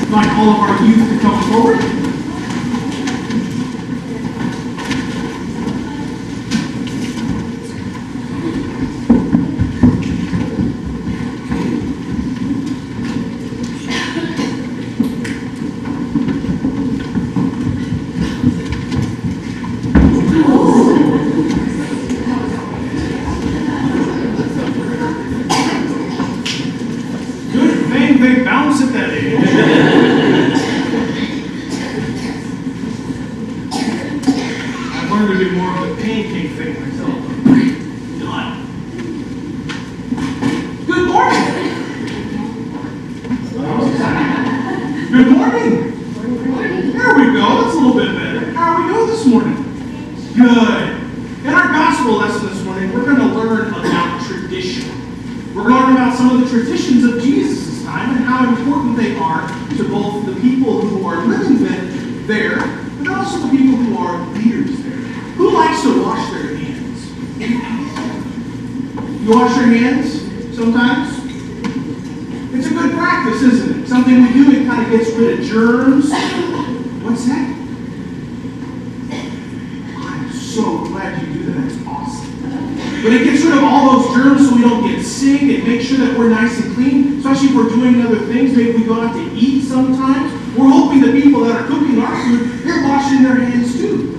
Invite all of our youth to come forward. Good thing they bounce at that age. I've learned to do more of the pancake thing myself. Done. Good morning. Good morning. There we go. That's a little bit better. How are we doing this morning? Good. In our gospel lesson this morning, we're going to learn about tradition. We're going to learn about some of the traditions of Jesus' time and how important they are to both the people who are living there, but also the people who are leaders there. Who likes to wash their hands? You wash your hands sometimes? It's a good practice, isn't it? Something we do, it kind of gets rid of germs. What's that? I'm so glad you do that. That's awesome. But it gets rid of all those germs so we don't get sick. It makes sure that we're nice and clean, especially if we're doing other things. Maybe we go out to eat sometimes. We're hoping the people that are cooking our food, they're washing their hands too.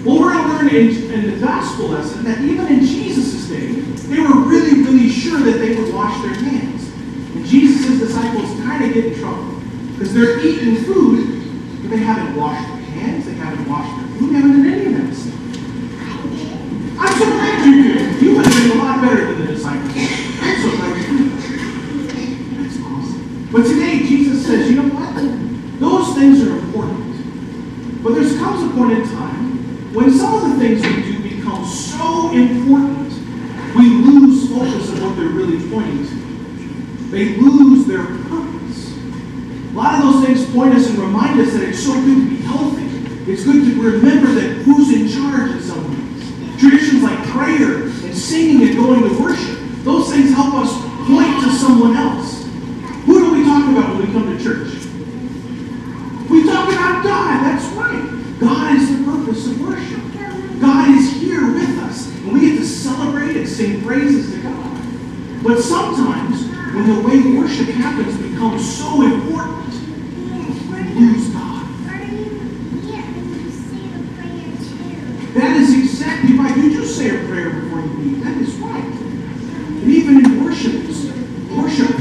Well, we're going to learn in the gospel lesson that even in Jesus' day, they were really, really sure that they would wash their hands. And Jesus' disciples kind of get in trouble because they're eating food, but they haven't washed their hands, they haven't washed their food, they haven't done any of that stuff. I'm so glad you did. You would have been a lot better than the disciples. I'm so glad you did. That's awesome. But today, Jesus says, you know what? Those things are important. But there comes a point in time when some of the things we do become so important, we lose focus on what they're really pointing to. They lose their purpose. A lot of those things point us and remind us that it's so good to be healthy. It's good to remember that who's in charge in some ways. Traditions like prayer and singing and going to worship, those things help us point to someone else. Who do we talk about when we come to church? We talk about God. That's right. God is the purpose of worship. God is here with us, and we get to celebrate and sing praises to God. But sometimes, when the way worship happens becomes so important, we lose God. That is exactly right. You do say a prayer before you leave. That is right. And even in worship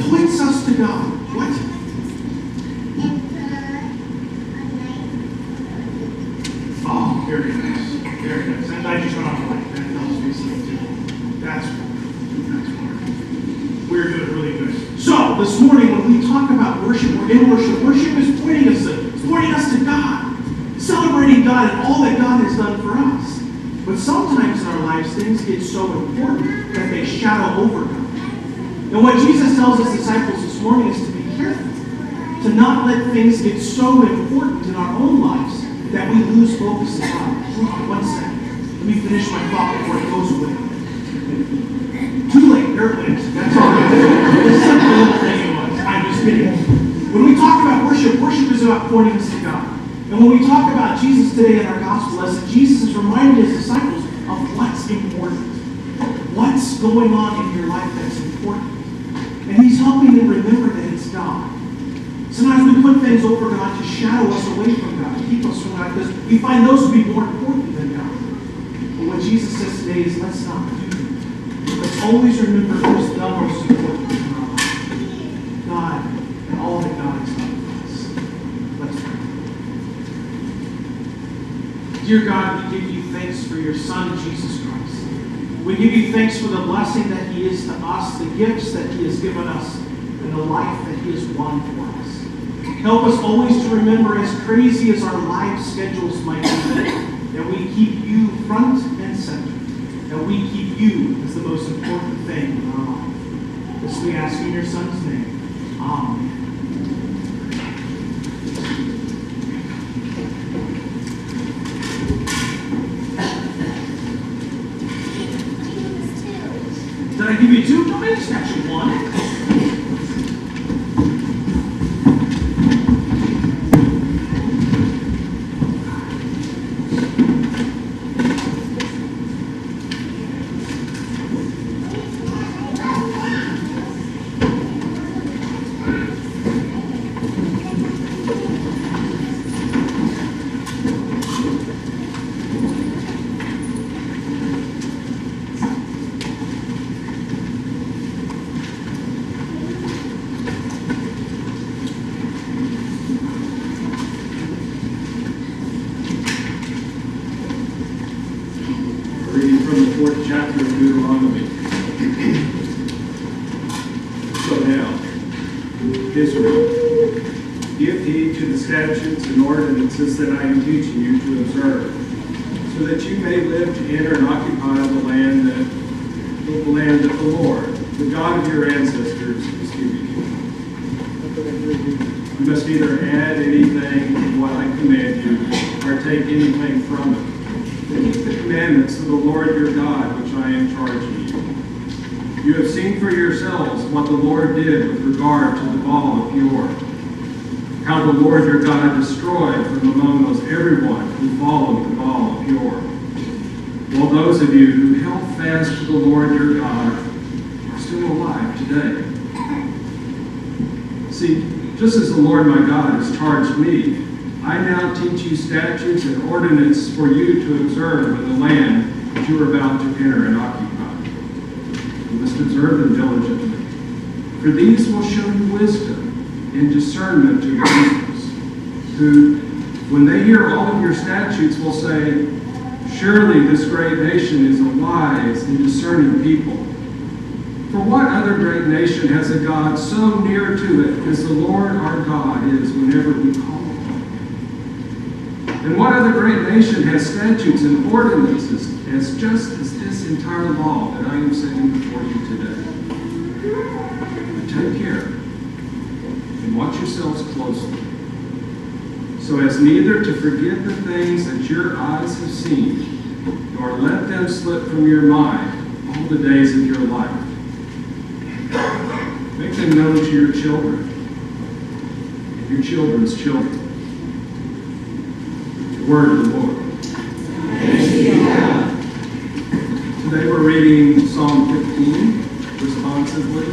points us to God. What? Oh, very nice. Very nice. And I just went off the light. That helps me sleep too. That's wonderful. That's wonderful. We're doing really good. So, this morning when we talk about worship, we're in worship. Worship is pointing us to God. Celebrating God and all that God has done for us. But sometimes in our lives, things get so important that they shadow over God. And what Jesus tells his disciples this morning is to be careful. To not let things get so important in our own lives that we lose focus of God. Hold on, 1 second. Let me finish my thought before it goes away. Too late, there it went. That's all right. It's such a little thing it was. I'm just kidding. When we talk about worship, worship is about pointing us to God. And when we talk about Jesus today in our gospel lesson, Jesus is reminding his disciples of what's important. What's going on in your life that's important. And he's helping them remember that it's God. Sometimes we put things over God to shadow us away from God, to keep us from God, because we find those to be more important than God. But what Jesus says today is let's not do that. Let's always remember who's the most important in our life. God and all that God has done for us. Let's pray. Dear God, we give you thanks for your Son, Jesus Christ. We give you thanks for the blessing that he is to us, the gifts that he has given us, and the life that he has won for us. Help us always to remember, as crazy as our life schedules might be, that we keep you front and center, that we keep you as the most important thing in our life. This we ask in your Son's name. Amen. Did I give you two? No, I just got you one. chapter of Deuteronomy. So now, Israel, give heed to the statutes and ordinances that I am teaching you to observe, so that you may live to enter and occupy the land that the Lord, the God of your ancestors, is giving you. You must neither add anything to what I command you, or take anything from it. Keep the commandments of the Lord your God, which I am charging you. You have seen for yourselves what the Lord did with regard to the Baal of Peor, how the Lord your God destroyed from among us everyone who followed the Baal of Peor. While those of you who held fast to the Lord your God are still alive today. See, just as the Lord my God has charged me, I now teach you statutes and ordinances for you to observe in the land that you are about to enter and occupy. You must observe them diligently, for these will show you wisdom and discernment to your peoples, who, when they hear all of your statutes, will say, surely this great nation is a wise and discerning people. For what other great nation has a God so near to it as the Lord our God is whenever we call upon him? And what other great nation has statutes and ordinances as just as this entire law that I am setting before you today? But take care and watch yourselves closely, so as neither to forget the things that your eyes have seen, nor let them slip from your mind all the days of your life. Make them known to your children and your children's children. The word of the Lord. Today we're reading Psalm 15 responsively.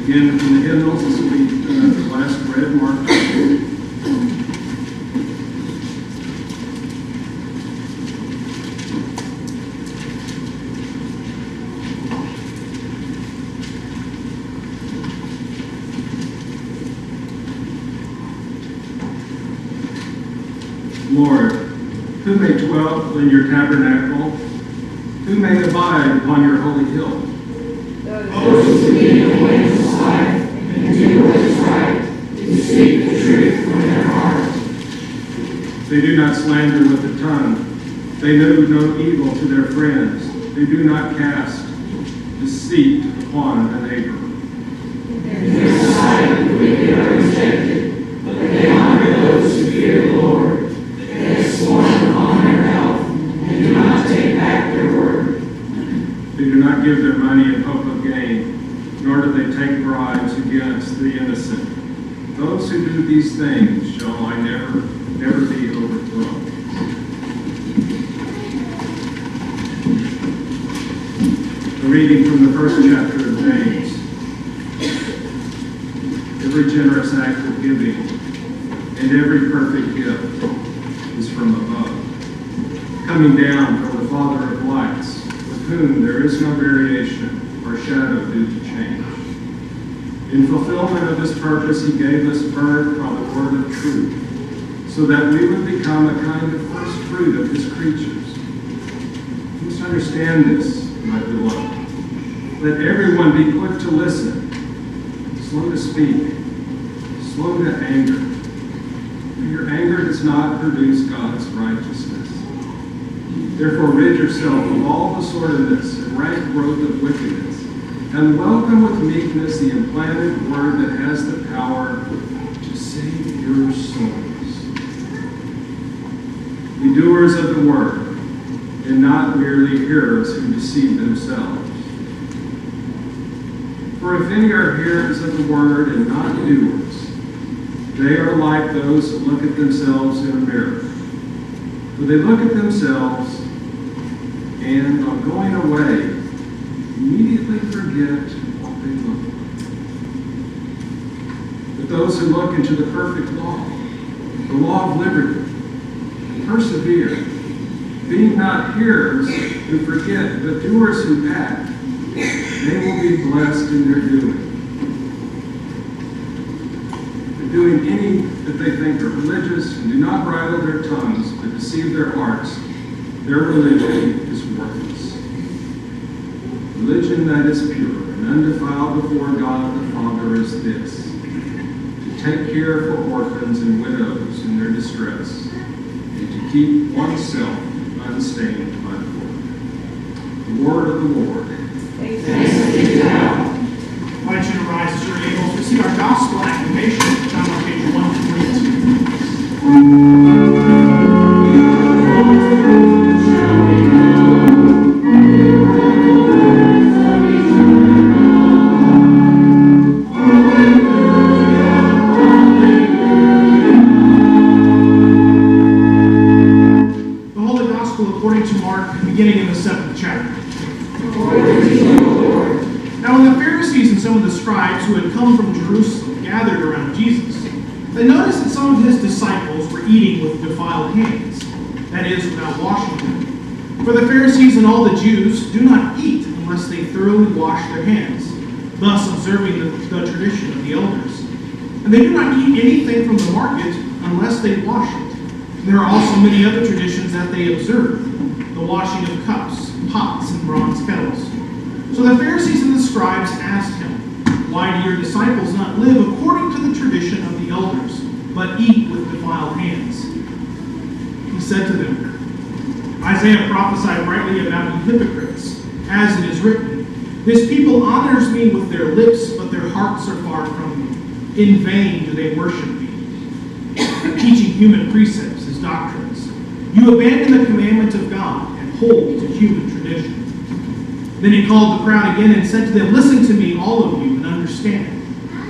Again, in the hymnals, this will be the last red mark. Lord, who may dwell in your tabernacle? Who may abide upon your holy hill? Those who lead the ways of life and do what is right, to speak the truth from their heart. They do not slander with the tongue. They do no evil to their friends. They do not cast deceit upon a neighbor. In their sight the wicked are rejected, but they honor those who fear the Lord. They have sworn upon their health, and do not take back their word. They do not give their money in hope of gain, nor do they take bribes against the innocent. Those who do these things shall I never be overthrown. A reading from the first chapter of James. Every generous act of giving and every perfect gift is from above, coming down from the Father of lights, with whom there is no variation or shadow due to change. In fulfillment of his purpose, he gave us birth by the word of truth, so that we would become a kind of first fruit of his creatures. You must understand this, my beloved. Let everyone be quick to listen, slow to speak, slow to anger. For your anger does not produce God's righteousness. Therefore rid yourself of all the sordidness and rank growth of wickedness, and welcome with meekness the implanted word that has the power to save your souls. Be doers of the word, and not merely hearers who deceive themselves. For if any are hearers of the word and not doers, they are like those who look at themselves in a mirror. For they look at themselves, and on going away, immediately forget what they look like. But those who look into the perfect law, the law of liberty, and persevere, being not hearers who forget, but doers who act, they will be blessed in their doing. They're doing any that they think are religious and do not bridle their tongues, but deceive their hearts. Their religion is worthless. Religion that is pure and undefiled before God the Father is this, to take care for orphans and widows in their distress, and to keep oneself unstained by the world. The word of the Lord. Thanks be to God. I invite you to rise as you're able to receive our gospel acclamation, found on page 142. According to Mark, beginning in the 7th chapter. Now when the Pharisees and some of the scribes who had come from Jerusalem gathered around Jesus, they noticed that some of his disciples were eating with defiled hands, that is, without washing them. For the Pharisees and all the Jews do not eat unless they thoroughly wash their hands, thus observing the tradition of the elders. And they do not eat anything from the market unless they wash it. There are also many other traditions that they observe, the washing of cups, pots, and bronze kettles. So the Pharisees and the scribes asked him, "Why do your disciples not live according to the tradition of the elders, but eat with defiled hands?" He said to them, "Isaiah prophesied rightly about you hypocrites, as it is written, 'This people honors me with their lips, but their hearts are far from me. In vain do they worship me, teaching human precepts as doctrines. You abandon the commandment of God and hold to human tradition.'" Then he called the crowd again and said to them, "Listen to me, all of you, and understand.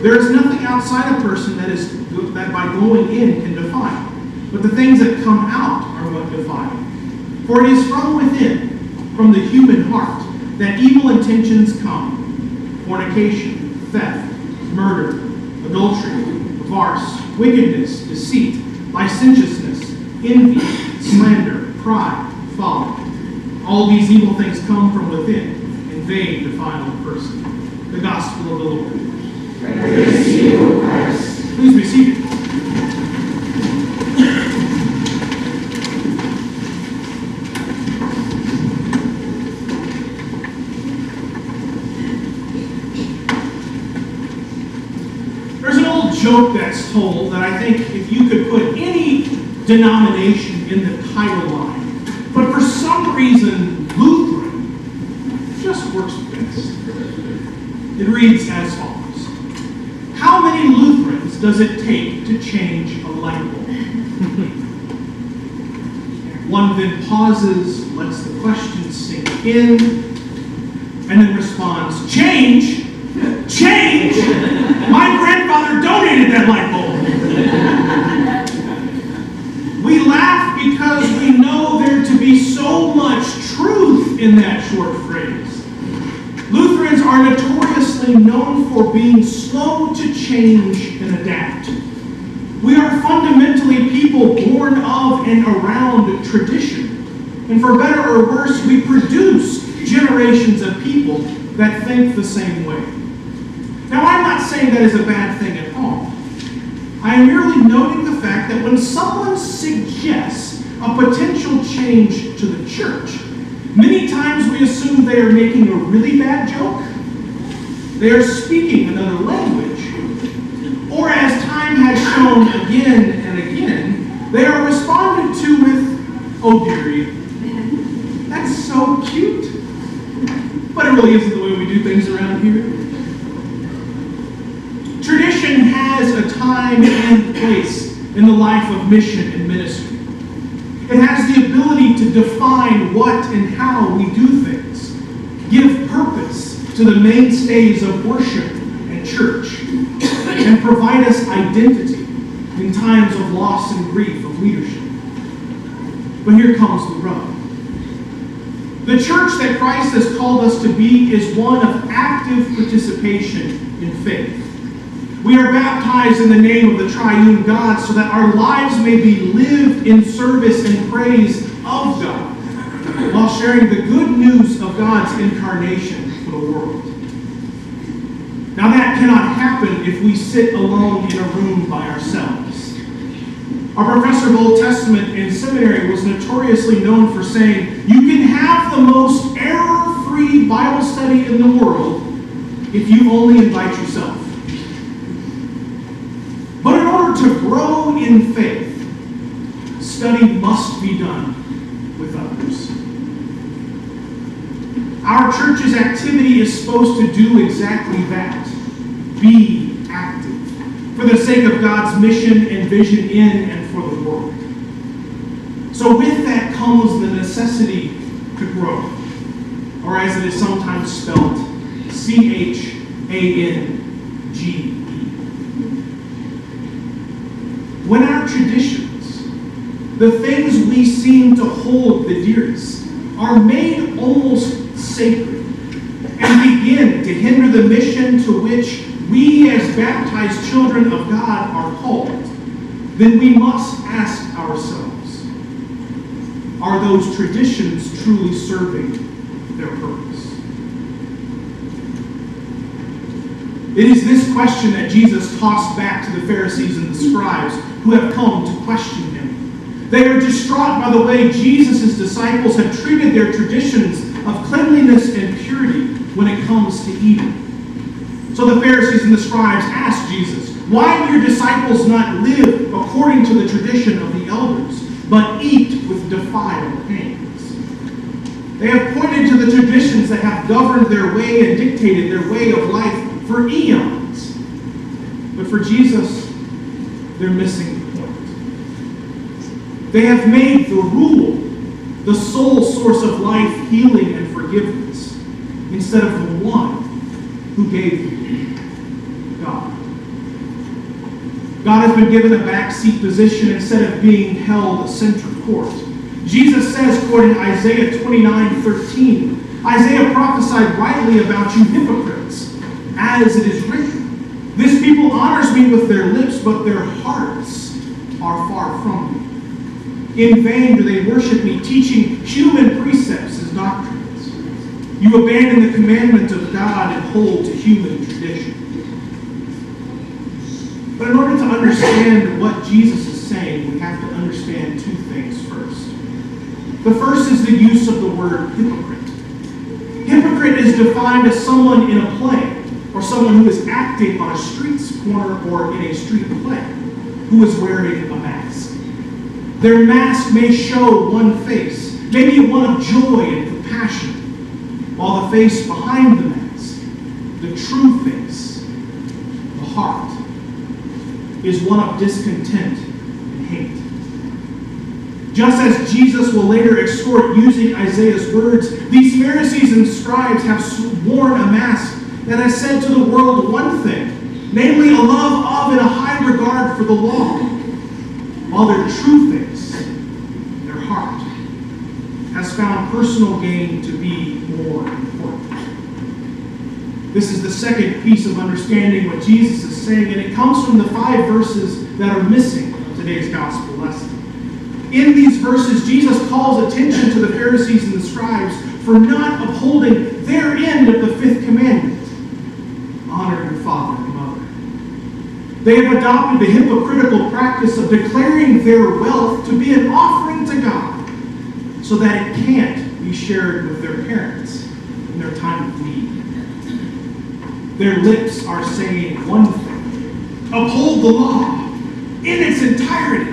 There is nothing outside a person that by going in can defile, but the things that come out are what defile. For it is from within, from the human heart, that evil intentions come: fornication, theft, murder, adultery, farce, wickedness, deceit, licentiousness, envy, slander, pride, folly. All these evil things come from within, and they defile a person." The gospel of the Lord. Praise to you, O Christ. Please be seated. There's an old joke that's told that I think if you could put any denomination in the title line, but for some reason Lutheran just works best. It reads as follows: how many Lutherans does it take to change a light bulb? One then pauses, lets the question sink in, and then responds, "Change? Change? My grandfather donated that light bulb." We laugh because we know there to be so much truth in that short phrase. Lutherans are notoriously known for being slow to change and adapt. We are fundamentally people born of and around tradition. And for better or worse, we produce generations of people that think the same way. Now, I'm not saying that is a bad thing at all. I am merely noting the fact that when someone suggests a potential change to the church, many times we assume they are making a really bad joke, they are speaking another language, or as time has shown again and again, they are responded to with, "Oh dearie, that's so cute." But it really isn't the way we do things around here. Tradition has a time and place in the life of mission and ministry. It has the ability to define what and how we do things, give purpose to the mainstays of worship and church, and provide us identity in times of loss and grief of leadership. But here comes the rub. The church that Christ has called us to be is one of active participation in faith. We are baptized in the name of the triune God so that our lives may be lived in service and praise of God, while sharing the good news of God's incarnation for the world. Now that cannot happen if we sit alone in a room by ourselves. Our professor of Old Testament in seminary was notoriously known for saying, "You can have the most error-free free Bible study in the world if you only invite yourself. But in order to grow in faith, study must be done with others. Our church's activity is supposed to do exactly that. Be active for the sake of God's mission and vision in and for the world. So with that comes the necessity to grow, or as it is sometimes spelled, CHANGE. When our traditions, the things we seem to hold the dearest, are made almost sacred and begin to hinder the mission to which we as baptized children of God are called, then we must ask ourselves, are those traditions truly serving their purpose? It is this question that Jesus tossed back to the Pharisees and the scribes who have come to question him. They are distraught by the way Jesus' disciples have treated their traditions of cleanliness and purity when it comes to eating. So the Pharisees and the scribes asked Jesus, why do your disciples not live according to the tradition of the elders, but eat with defiled hands? They have pointed to the traditions that have governed their way and dictated their way of life for eons. But for Jesus, they're missing the point. They have made the rule the sole source of life, healing, and forgiveness, instead of the one who gave you, God. God has been given a backseat position instead of being held center court. Jesus says, quoting Isaiah 29:13, Isaiah prophesied rightly about you hypocrites, as it is written, this people honors me with their lips, but their hearts are far from me. In vain do they worship me, teaching human precepts as doctrines. You abandon the commandment of God and hold to human tradition. But in order to understand what Jesus is saying, we have to understand two things first. The first is the use of the word hypocrite. Hypocrite is defined as someone in a play, or someone who is acting on a street corner or in a street play, who is wearing a mask. Their mask may show one face, maybe one of joy and compassion, while the face behind the mask, the true face, the heart, is one of discontent and hate. Just as Jesus will later exhort using Isaiah's words, these Pharisees and scribes have worn a mask that has said to the world one thing, namely a love of and a high regard for the law, while their true face, their heart, has found personal gain to be more important. This is the second piece of understanding what Jesus is saying, and it comes from the 5 verses that are missing from today's gospel lesson. In these verses, Jesus calls attention to the Pharisees and the scribes for not upholding their end of the 5th commandment. Honor your father and mother. They have adopted the hypocritical practice of declaring their wealth to be an offering to God so that it can't be shared with their parents in their time of need. Their lips are saying one thing, uphold the law in its entirety,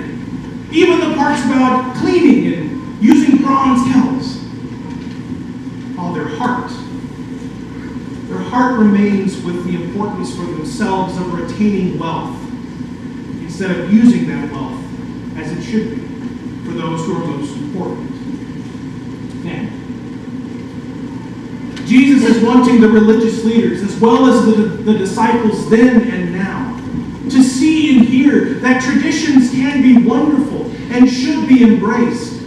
even the parts about cleaning and using bronze kettles. While their heart remains with the importance for themselves of retaining wealth instead of using that wealth as it should be for those who are most important. Now, Jesus is wanting the religious leaders as well as the disciples then and now to see and hear that traditions can be wonderful and should be embraced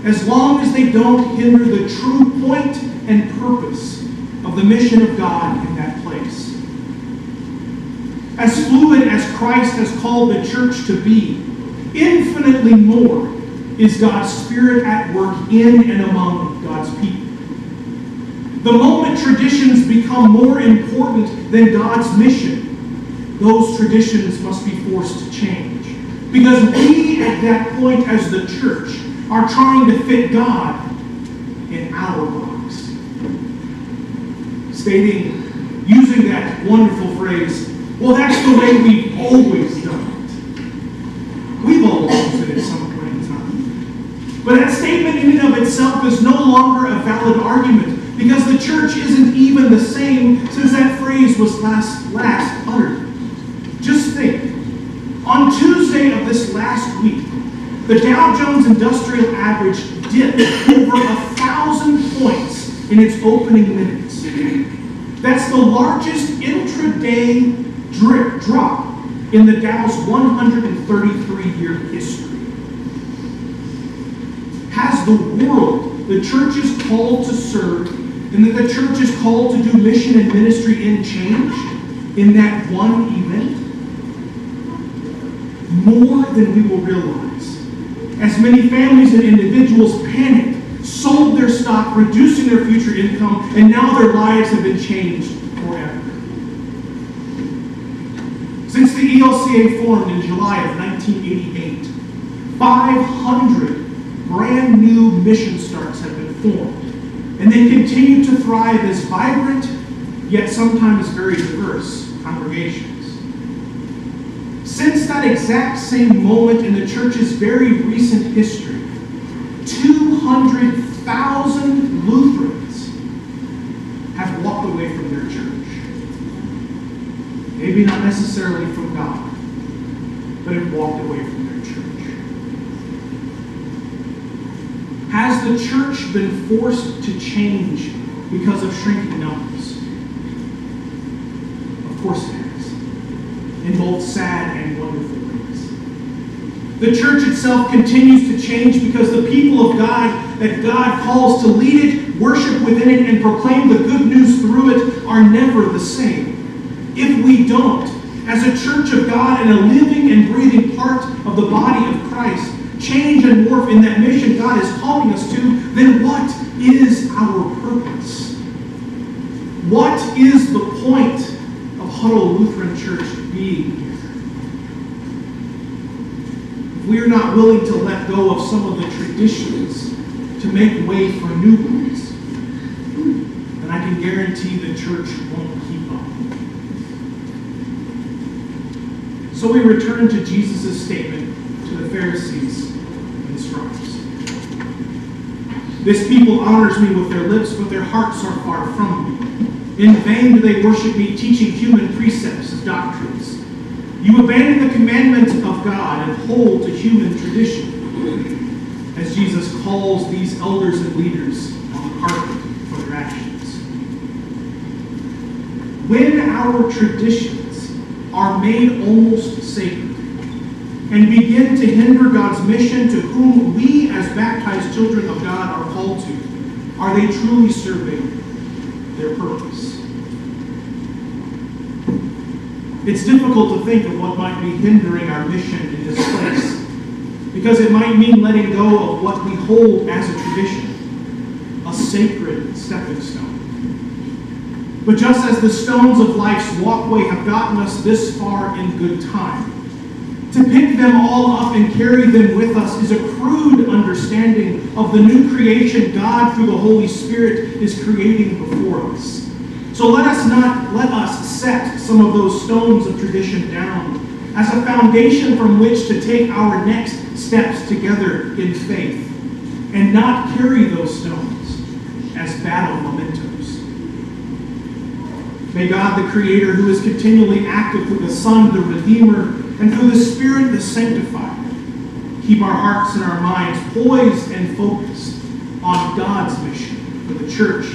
as long as they don't hinder the true point and purpose of the mission of God in that place. As fluid as Christ has called the church to be, infinitely more is God's Spirit at work in and among God's people. The moment traditions become more important than God's mission, those traditions must be forced to change. Because we, at that point as the church, are trying to fit God in our box. using that wonderful phrase, well, that's the way we've always done it. We've always used it at some point in time. But that statement in and of itself is no longer a valid argument, because the church isn't even the same since that phrase was last uttered. Just think. On Tuesday of this last week, the Dow Jones Industrial Average dipped over 1,000 points in its opening minutes. That's the largest intraday drop in the Dow's 133-year history. Has the world the church is called to serve, and that the church is called to do mission and ministry in change in that one event? More than we will realize. As many families and individuals panicked, sold their stock, reducing their future income, and now their lives have been changed forever. Since the ELCA formed in July of 1988, 500 brand new mission starts have been formed, and they continue to thrive as vibrant, yet sometimes very diverse congregations. Since that exact same moment in the church's very recent history, 200,000 Lutherans have walked away from their church. Maybe not necessarily from God, but have walked away from their church. Has the church been forced to change because of shrinking numbers? Of course it has. In both sad and wonderful ways. The church itself continues to change because the people of God that God calls to lead it, worship within it, and proclaim the good news through it are never the same. If we don't, as a church of God and a living and breathing part of the body of Christ, change and morph in that mission God is calling us to, then what is our purpose? What is the point of Huddle Lutheran Church being here? If we are not willing to let go of some of the traditions to make way for new ones, then I can guarantee the church won't keep up. So we return to Jesus' statement to the Pharisees and the scribes. This people honors me with their lips, but their hearts are far from me. In vain do they worship me, teaching human precepts as doctrines. You abandon the commandments of God and hold to human tradition, as Jesus calls these elders and leaders on the carpet for their actions. When our traditions are made almost sacred and begin to hinder God's mission to whom we as baptized children of God are called to, are they truly serving their purpose? It's difficult to think of what might be hindering our mission in this place, because it might mean letting go of what we hold as a tradition, a sacred stepping stone. But just as the stones of life's walkway have gotten us this far in good time, to pick them all up and carry them with us is a crude understanding of the new creation God through the Holy Spirit is creating before us. So let us set some of those stones of tradition down as a foundation from which to take our next steps together in faith, and not carry those stones as battle mementos. May God, the Creator, who is continually active through the Son, the Redeemer, and through the Spirit, the Sanctifier, keep our hearts and our minds poised and focused on God's mission for the church